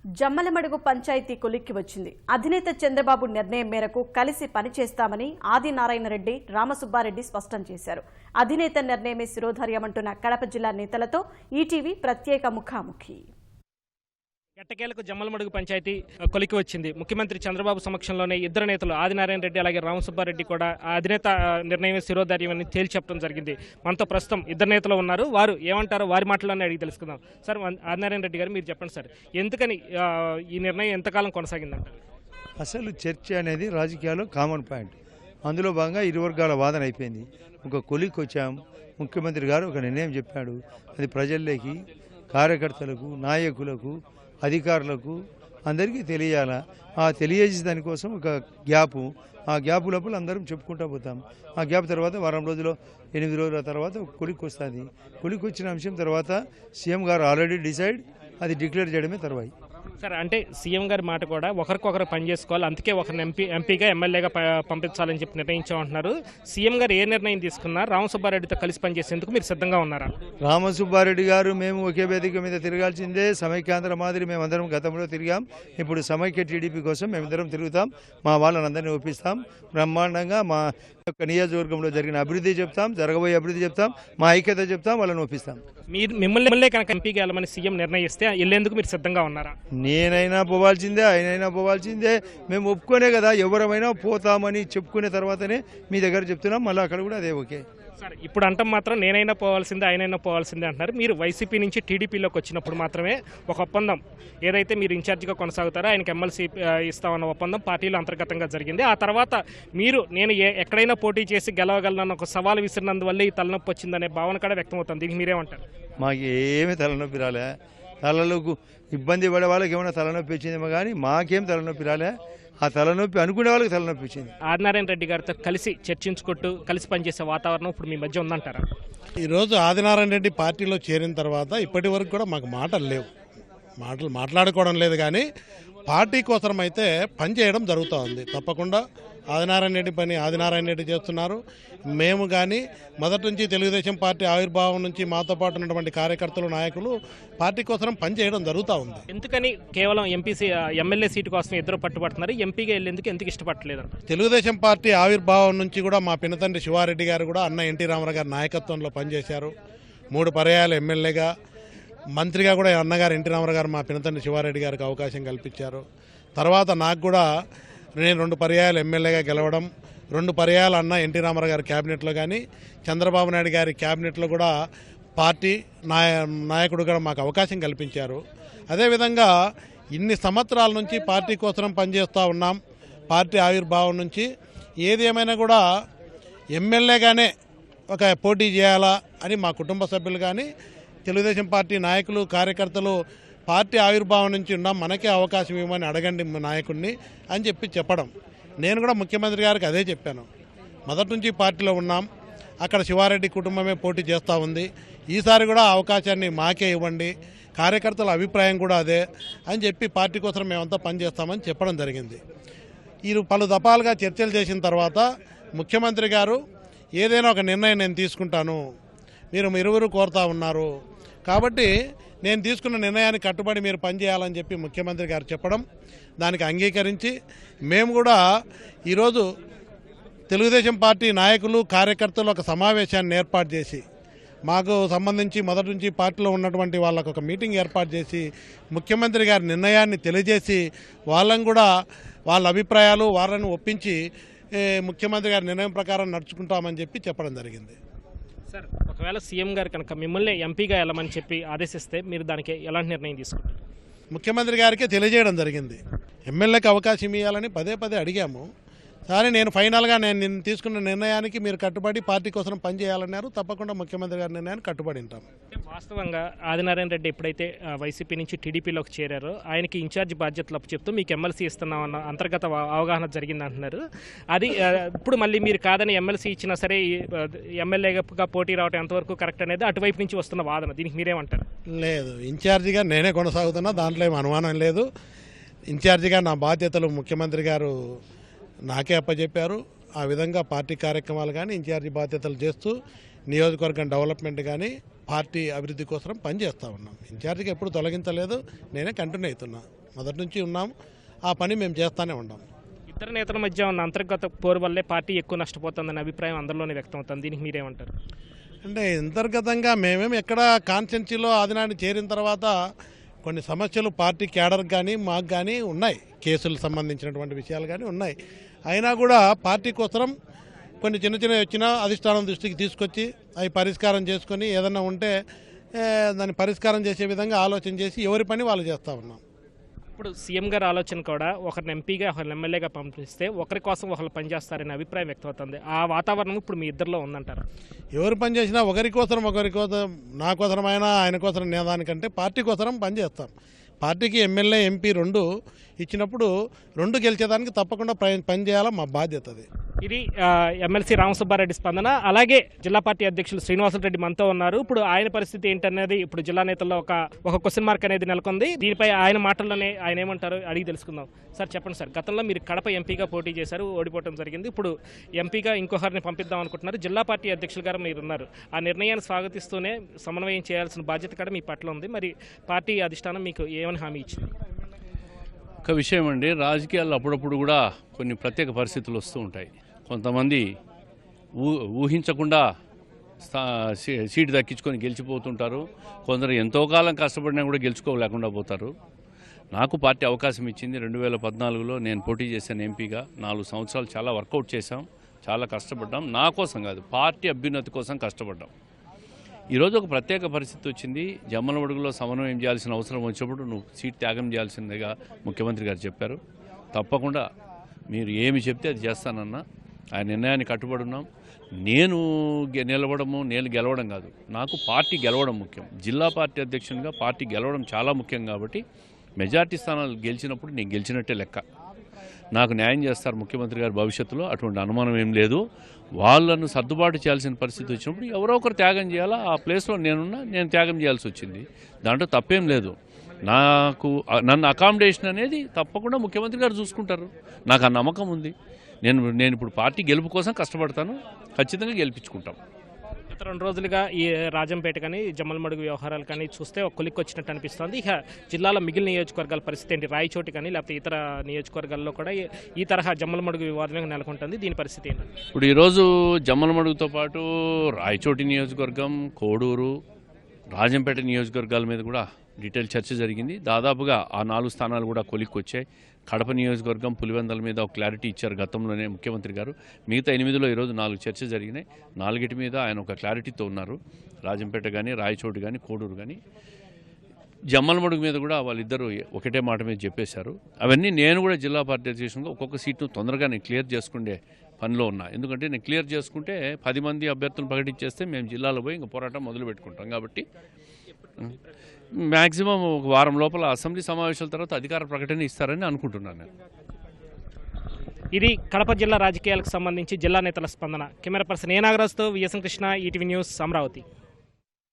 జమ్మలమడుగు పంచాయతీ కొలిక్కి వచ్చింది. అధినేత చంద్రబాబు నిర్ణయం మేరకు కలిసి పనిచేస్తామని ఆదినారాయణ రెడ్డి, రామసుబ్బారెడ్డి స్పష్టం చేశారు. అధినేత నిర్ణయమే శిరోధార్యమంటున్న కడప జిల్లా నేతలతో ఈటీవీ ప్రత్యేక ముఖాముఖి. ఎట్టకేలకు జమ్మలమడుగు పంచాయతీ కొలికి వచ్చింది. ముఖ్యమంత్రి చంద్రబాబు సమక్షంలోనే ఇద్దరు నేతలు ఆదినారాయణ రెడ్డి అలాగే రామసుబ్బారెడ్డి కూడా అధినేత నిర్ణయం శిరోధార్యమని తేల్చి చెప్పడం జరిగింది. మనతో ప్రస్తుతం ఇద్దరు నేతలు ఉన్నారు. వారు ఏమంటారో వారి మాటల్లోనే అడిగి తెలుసుకుందాం. సార్, ఆదినారాయణ రెడ్డి గారు, మీరు చెప్పండి సార్, ఎందుకని ఈ నిర్ణయం ఎంతకాలం కొనసాగిందంటారు? అసలు చర్చ అనేది రాజకీయాల్లో కామన్ పాయింట్. అందులో భాగంగా ఇరు వర్గాల వాదన అయిపోయింది. ఒక కొలికి వచ్చాం, ముఖ్యమంత్రి గారు ఒక నిర్ణయం చెప్పాడు. అది ప్రజల్లోకి, కార్యకర్తలకు, నాయకులకు, అధికారులకు అందరికీ తెలియాలా. ఆ తెలియజేసే దానికోసం ఒక గ్యాపు, ఆ గ్యాప్ లోపల అందరం చెప్పుకుంటూ పోతాం. ఆ గ్యాప్ తర్వాత వారం రోజులు, 8 రోజుల తర్వాత కొలికి వస్తుంది. కొలికి వచ్చిన అంశం తర్వాత సీఎం గారు ఆల్రెడీ డిసైడ్, అది డిక్లేర్ చేయడమే తర్వాయి. సార్, అంటే సీఎం గారి మాట కూడా ఒకరికొకరు పనిచేసుకోవాలి, అందుకే ఒకరిని ఎంపీగా ఎమ్మెల్యేగా పంపించాలని చెప్పి నిర్ణయించామంటున్నారు. సీఎం గారు ఏ నిర్ణయం తీసుకున్నారు? రామసుబ్బారెడ్డితో కలిసి పనిచేసేందుకు మీరు సిద్ధంగా ఉన్నారా? రామసుబ్బారెడ్డి గారు మేము ఒకే వేదిక మీద తిరగాల్సిందే. సమైక్యాంధ్ర మాదిరి మేమందరం గతంలో తిరిగాం. ఇప్పుడు సమైక్య టీడీపీ కోసం మేమందరం తిరుగుతాం. మా వాళ్ళని అందరినీ ఒప్పిస్తాం. బ్రహ్మాండంగా మా యొక్క నియోజకవర్గంలో జరిగిన అభివృద్ధి చెప్తాం, జరగబోయే అభివృద్ధి చెప్తాం, మా ఐక్యత చెప్తాం, వాళ్ళని ఒప్పిస్తాం. మిమ్మల్ని కనుక ఎంపీగా వెళ్ళమని సీఎం నిర్ణయిస్తే వెళ్ళేందుకు మీరు సిద్ధంగా ఉన్నారా? నేనైనా పోవాల్సిందే, ఆయనైనా పోవాల్సిందే. మేము ఒప్పుకునే కదా ఎవరమైనా పోతామని చెప్పుకునే తర్వాతనే మీ దగ్గర చెప్తున్నాం. మళ్ళీ అక్కడ కూడా అదే ఓకే. సార్, ఇప్పుడు అంటాం మాత్రం నేనైనా పోవాల్సిందే, ఆయనైనా పోవాల్సిందే అంటున్నారు. మీరు వైసీపీ నుంచి టీడీపీలోకి వచ్చినప్పుడు మాత్రమే ఒక ఒప్పందం, ఏదైతే మీరు ఇన్ఛార్జిగా కొనసాగుతారో ఆయనకి ఎమ్మెల్సీ ఇస్తామన్న ఒప్పందం పార్టీలో అంతర్గతంగా జరిగింది. ఆ తర్వాత నేను ఎక్కడైనా పోటీ చేసి గెలవగలనన్న ఒక సవాల్ విసిరినందువల్ల ఈ తలనొప్పి వచ్చిందనే భావన కూడా వ్యక్తమవుతుంది. దీనికి మీరేమంటారు? మాకు ఏమీ తలనొప్పి రాలే. తలలకు ఇబ్బంది పడే వాళ్ళకి ఏమైనా తలనొప్పి వచ్చిందేమో కానీ మాకేం తలనొప్పి రాలే. ఆ తలనొప్పి అనుకునే వాళ్ళకి తలనొప్పి వచ్చింది. ఆదినారాయణ రెడ్డి గారితో కలిసి చర్చించుకుంటూ కలిసి పనిచేసే వాతావరణం ఇప్పుడు మీ మధ్య ఉందంటారా? ఈరోజు ఆదినారాయణ రెడ్డి పార్టీలో చేరిన తర్వాత ఇప్పటి వరకు కూడా మాకు మాటలు లేవు, మాట్లాడుకోవడం లేదు. కానీ పార్టీ కోసం అయితే పనిచేయడం జరుగుతూ ఉంది. తప్పకుండా ఆదినారాయణ రెడ్డి పని ఆదినారాయణ రెడ్డి చేస్తున్నారు. మేము కానీ మొదటి నుంచి తెలుగుదేశం పార్టీ ఆవిర్భావం నుంచి మాతో పాటు ఉన్నటువంటి కార్యకర్తలు, నాయకులు పార్టీ కోసం పనిచేయడం జరుగుతూ ఉంది. ఎందుకని కేవలం ఎమ్మెల్యే సీటు కోసం ఇద్దరు పట్టుబడుతున్నారు? ఎంపీగా వెళ్ళేందుకు ఎందుకు ఇష్టపడలేదు? తెలుగుదేశం పార్టీ ఆవిర్భావం నుంచి కూడా మా పినతండ్రి శివారెడ్డి గారు కూడా అన్న ఎన్టీ రామారావు గారి నాయకత్వంలో పనిచేశారు. 3 పర్యాయాలు ఎమ్మెల్యేగా, మంత్రిగా కూడా అన్నగారు ఎన్టీ రామారావు గారు మా పినతండ్రి శివారెడ్డి గారికి అవకాశం కల్పించారు. తర్వాత నాకు కూడా నేను 2 పర్యాయాలు ఎమ్మెల్యేగా గెలవడం, 2 పర్యాయాలు అన్న ఎన్టీ రామారావు గారి క్యాబినెట్లో కానీ చంద్రబాబు నాయుడు గారి క్యాబినెట్లో కూడా పార్టీ నాయకుడు కూడా మాకు అవకాశం కల్పించారు. అదేవిధంగా ఇన్ని సంవత్సరాల నుంచి పార్టీ కోసం పనిచేస్తూ ఉన్నాం. పార్టీ ఆవిర్భావం నుంచి ఏది ఏమైనా కూడా ఎమ్మెల్యేగానే ఒక పోటీ చేయాలా అని మా కుటుంబ సభ్యులు కానీ తెలుగుదేశం పార్టీ నాయకులు, కార్యకర్తలు పార్టీ ఆవిర్భావం నుంచి ఉన్నాం, మనకే అవకాశం ఇవ్వమని అడగండి నాయకుడిని అని చెప్పడం. నేను కూడా ముఖ్యమంత్రి గారికి అదే చెప్పాను. మొదటి నుంచి పార్టీలో ఉన్నాం, అక్కడ శివారెడ్డి కుటుంబమే పోటీ చేస్తూ ఉంది, ఈసారి కూడా అవకాశాన్ని మాకే ఇవ్వండి, కార్యకర్తల అభిప్రాయం కూడా అదే అని చెప్పి పార్టీ కోసం మేమంతా పనిచేస్తామని చెప్పడం జరిగింది. పలు దఫాలుగా చర్చలు చేసిన తర్వాత ముఖ్యమంత్రి గారు ఏదైనా ఒక నిర్ణయం నేను తీసుకుంటాను, మీరు ఇరువురు కోరుతా ఉన్నారు కాబట్టి నేను తీసుకున్న నిర్ణయానికి కట్టుబడి మీరు పనిచేయాలని చెప్పి ముఖ్యమంత్రి గారు చెప్పడం, దానికి అంగీకరించి మేము కూడా ఈరోజు తెలుగుదేశం పార్టీ నాయకులు, కార్యకర్తలు ఒక సమావేశాన్ని ఏర్పాటు చేసి మాకు సంబంధించి మొదటి నుంచి పార్టీలో ఉన్నటువంటి వాళ్ళకు ఒక మీటింగ్ ఏర్పాటు చేసి ముఖ్యమంత్రి గారి నిర్ణయాన్ని తెలియజేసి వాళ్ళని కూడా వాళ్ళ అభిప్రాయాలు వాళ్ళని ఒప్పించి ముఖ్యమంత్రి గారి నిర్ణయం ప్రకారం నడుచుకుంటామని చెప్పడం జరిగింది. సార్, ఒకవేళ సీఎం గారు కనుక మిమ్మల్ని ఎంపీగా వెళ్ళమని చెప్పి ఆదేశిస్తే మీరు దానికి ఎలాంటి నిర్ణయం తీసుకుంటారు? ముఖ్యమంత్రి గారికే తెలియజేయడం జరిగింది. ఎమ్మెల్యేకి అవకాశం ఇవ్వాలని పదే అడిగాము. కానీ నేను ఫైనల్గా నేను తీసుకున్న నిర్ణయానికి మీరు కట్టుబడి పార్టీ కోసం పనిచేయాలన్నారు. తప్పకుండా ముఖ్యమంత్రి గారి నిర్ణయానికి కట్టుబడి ఉంటాం. వాస్తవంగా ఆదినారాయణ రెడ్డి ఎప్పుడైతే వైసీపీ నుంచి టీడీపీలోకి చేరారో ఆయనకి ఇన్ఛార్జ్ బాధ్యతలు చెప్తూ మీకు ఎమ్మెల్సీ ఇస్తున్నామన్న అంతర్గత అవగాహన జరిగిందంటున్నారు. అది ఇప్పుడు మళ్ళీ మీరు కాదని ఎమ్మెల్సీ ఇచ్చినా సరే ఎమ్మెల్యేగా పోటీ రావడం ఎంతవరకు కరెక్ట్ అనేది అటువైపు నుంచి వస్తున్న వాదన, దీనికి మీరేమంటారు? లేదు, ఇన్ఛార్జిగా నేనే కొనసాగుతున్నా, దాంట్లో ఏం అనుమానం లేదు. ఇన్ఛార్జిగా నా బాధ్యతలు ముఖ్యమంత్రి గారు నాకే అప్పచెప్పారు. ఆ విధంగా పార్టీ కార్యక్రమాలు కానీ ఇన్ఛార్జి బాధ్యతలు చేస్తూ నియోజకవర్గం డెవలప్మెంట్ కానీ పార్టీ అభివృద్ధి కోసం పనిచేస్తూ ఉన్నాం. ఇన్ఛార్జిగా ఎప్పుడు తొలగించలేదు, నేనే కంటిన్యూ అవుతున్నా. మొదటి నుంచి ఉన్నాం, ఆ పని మేము చేస్తూనే ఉన్నాం. ఇద్దరు నేతల మధ్య ఉన్న అంతర్గత పోరు వల్లే పార్టీ ఎక్కువ నష్టపోతుందనే అభిప్రాయం అందరిలోనే వ్యక్తం అవుతుంది. దీనికి మీరేమంటారు? అంటే అంతర్గతంగా మేమేమి ఎక్కడ కాన్స్టిట్యున్సీలో ఆదినాన్ని చేరిన తర్వాత కొన్ని సమస్యలు పార్టీ క్యాడర్ కానీ మాకు కానీ ఉన్నాయి, కేసులకు సంబంధించినటువంటి విషయాలు కానీ ఉన్నాయి. అయినా కూడా పార్టీ కోసం కొన్ని చిన్న చిన్నవి వచ్చినా అధిష్టానం దృష్టికి తీసుకొచ్చి అవి పరిష్కారం చేసుకొని ఏదన్నా ఉంటే దాన్ని పరిష్కారం చేసే విధంగా ఆలోచన చేసి ఎవరి పని వాళ్ళు చేస్తూ ఉన్నాం. ఇప్పుడు సీఎం గారి ఆలోచన కూడా ఒకరిని ఎంపీగా ఒకరిని ఎమ్మెల్యేగా పంపిస్తే ఒకరి కోసం ఒకరు పనిచేస్తారనే అభిప్రాయం వ్యక్తమవుతుంది. ఆ వాతావరణం ఇప్పుడు మీ ఇద్దరిలో ఉందంటారా? ఎవరు పని చేసినా ఒకరి కోసం నా కోసమైనా ఆయన కోసం నేదానికంటే పార్టీ కోసం పనిచేస్తాం. పార్టీకి ఎమ్మెల్యే ఎంపీ 2 ఇచ్చినప్పుడు 2 గెలిచేదానికి తప్పకుండా పని చేయాలా, మా బాధ్యత అది. ఇది ఎమ్మెల్సీ రామసుబ్బారెడ్డి స్పందన. అలాగే జిల్లా పార్టీ అధ్యక్షులు శ్రీనివాసరెడ్డి మనతో ఉన్నారు. ఇప్పుడు ఆయన పరిస్థితి ఏంటనేది ఇప్పుడు జిల్లా నేతల్లో ఒక క్వశ్చన్ మార్క్ అనేది నెలకొంది. దీనిపై ఆయన మాటల్లోనే ఆయన ఏమంటారో అడిగి తెలుసుకుందాం. సార్ చెప్పండి సార్, గతంలో మీరు కడప ఎంపీగా పోటీ చేశారు, ఓడిపోవడం జరిగింది. ఇప్పుడు ఎంపీగా ఇంకొకరిని పంపిద్దాం అనుకుంటున్నారు. జిల్లా పార్టీ అధ్యక్షులు గారు మీరు ఉన్నారు. ఆ నిర్ణయాన్ని స్వాగతిస్తూనే సమన్వయం చేయాల్సిన బాధ్యత కూడా మీ పట్ల ఉంది. మరి పార్టీ అధిష్టానం మీకు ఏమని హామీ ఇచ్చింది? ఒక విషయం అండి, రాజకీయాల్లో అప్పుడప్పుడు కూడా కొన్ని ప్రత్యేక పరిస్థితులు వస్తూ ఉంటాయి. కొంతమంది ఊహించకుండా సీటు దక్కించుకొని గెలిచిపోతుంటారు. కొందరు ఎంతో కాలం కష్టపడినా కూడా గెలుచుకోలేకుండా పోతారు. నాకు పార్టీ అవకాశం ఇచ్చింది. 2014లో నేను పోటీ చేశాను ఎంపీగా. 4 సంవత్సరాలు చాలా వర్కౌట్ చేశాం, చాలా కష్టపడ్డాం. నా కోసం కాదు, పార్టీ అభ్యున్నతి కోసం కష్టపడ్డాం. ఈరోజు ఒక ప్రత్యేక పరిస్థితి వచ్చింది. జమ్మలమడుగులో సమన్వయం చేయాల్సిన అవసరం వచ్చినప్పుడు నువ్వు సీట్ త్యాగం చేయాల్సిందిగా ముఖ్యమంత్రి గారు చెప్పారు. తప్పకుండా మీరు ఏమి చెప్తే అది చేస్తానన్నా. ఆయన నిర్ణయాన్ని కట్టుబడి ఉన్నాం. నేను నిలవడము, నేను గెలవడం కాదు, నాకు పార్టీ గెలవడం ముఖ్యం. జిల్లా పార్టీ అధ్యక్షునిగా పార్టీ గెలవడం చాలా ముఖ్యం. కాబట్టి మెజార్టీ స్థానాలు గెలిచినప్పుడు నేను గెలిచినట్టే లెక్క. నాకు న్యాయం చేస్తారు ముఖ్యమంత్రి గారు భవిష్యత్తులో, అటువంటి అనుమానం ఏం లేదు. వాళ్ళను సర్దుబాటు చేయాల్సిన పరిస్థితి వచ్చినప్పుడు ఎవరో ఒకరు త్యాగం చేయాలా. ఆ ప్లేస్లో నేను త్యాగం చేయాల్సి వచ్చింది. దాంట్లో తప్పేం లేదు. నన్ను అకామిడేషన్ అనేది తప్పకుండా ముఖ్యమంత్రి గారు చూసుకుంటారు. నాకు ఆ నమ్మకం ఉంది. నేను ఇప్పుడు పార్టీ గెలుపు కోసం కష్టపడతాను, ఖచ్చితంగా గెలిపించుకుంటాం. గత 2 రోజులుగా ఈ రాజంపేట కానీ జమ్మలమడుగు వ్యవహారాలు కానీ చూస్తే ఒక కొలిక్కి వచ్చినట్టు అనిపిస్తుంది. ఇక జిల్లాలో మిగిలిన నియోజకవర్గాల పరిస్థితి ఏంటి? రాయచోటి కానీ లేకపోతే ఇతర నియోజకవర్గాల్లో కూడా ఈ తరహా జమ్మలమడుగు వివాదమే నెలకొంటుంది. దీని పరిస్థితి ఏంటి? ఇప్పుడు ఈరోజు జమ్మలమడుగుతో పాటు రాయచోటి నియోజకవర్గం, కోడూరు, రాజంపేట నియోజకవర్గాల మీద కూడా డీటెయిల్ చర్చ జరిగింది. దాదాపుగా ఆ 4 స్థానాలు కూడా కొలిక్కి వచ్చాయి. కడప నియోజకవర్గం, పులివెందల మీద ఒక క్లారిటీ ఇచ్చారు గతంలోనే ముఖ్యమంత్రి గారు. మిగతా 8లో ఈరోజు 4 చర్చ జరిగినాయి. 4 మీద ఆయన ఒక క్లారిటీతో ఉన్నారు. రాజంపేట కానీ, రాయచోటి కానీ, కోడూరు కానీ. జమ్మలమడుగు మీద కూడా వాళ్ళిద్దరూ ఒకటే మాట మీద చెప్పేశారు. అవన్నీ నేను కూడా జిల్లా పార్టీ అధ్యక్షునిగా ఒక్కొక్క సీట్ను తొందరగా నేను క్లియర్ చేసుకునే పనిలో ఉన్నా. ఎందుకంటే నేను క్లియర్ చేసుకుంటే 10 మంది అభ్యర్థులను ప్రకటించేస్తే మేము జిల్లాలో పోయి ఇంకా పోరాటం మొదలు పెట్టుకుంటాం. కాబట్టి మ్యాక్సిమం ఒక వారం లోపల అసెంబ్లీ సమావేశాల తర్వాత అధికార ప్రకటన ఇస్తారని అనుకుంటున్నాను నేను. ఇది కడప జిల్లా రాజకీయాలకు సంబంధించి జిల్లా నేతల స్పందన. కెమెరా పర్సన్ ఏ నాగరాజుతో VSN Krishna, ETV news, Amaravati.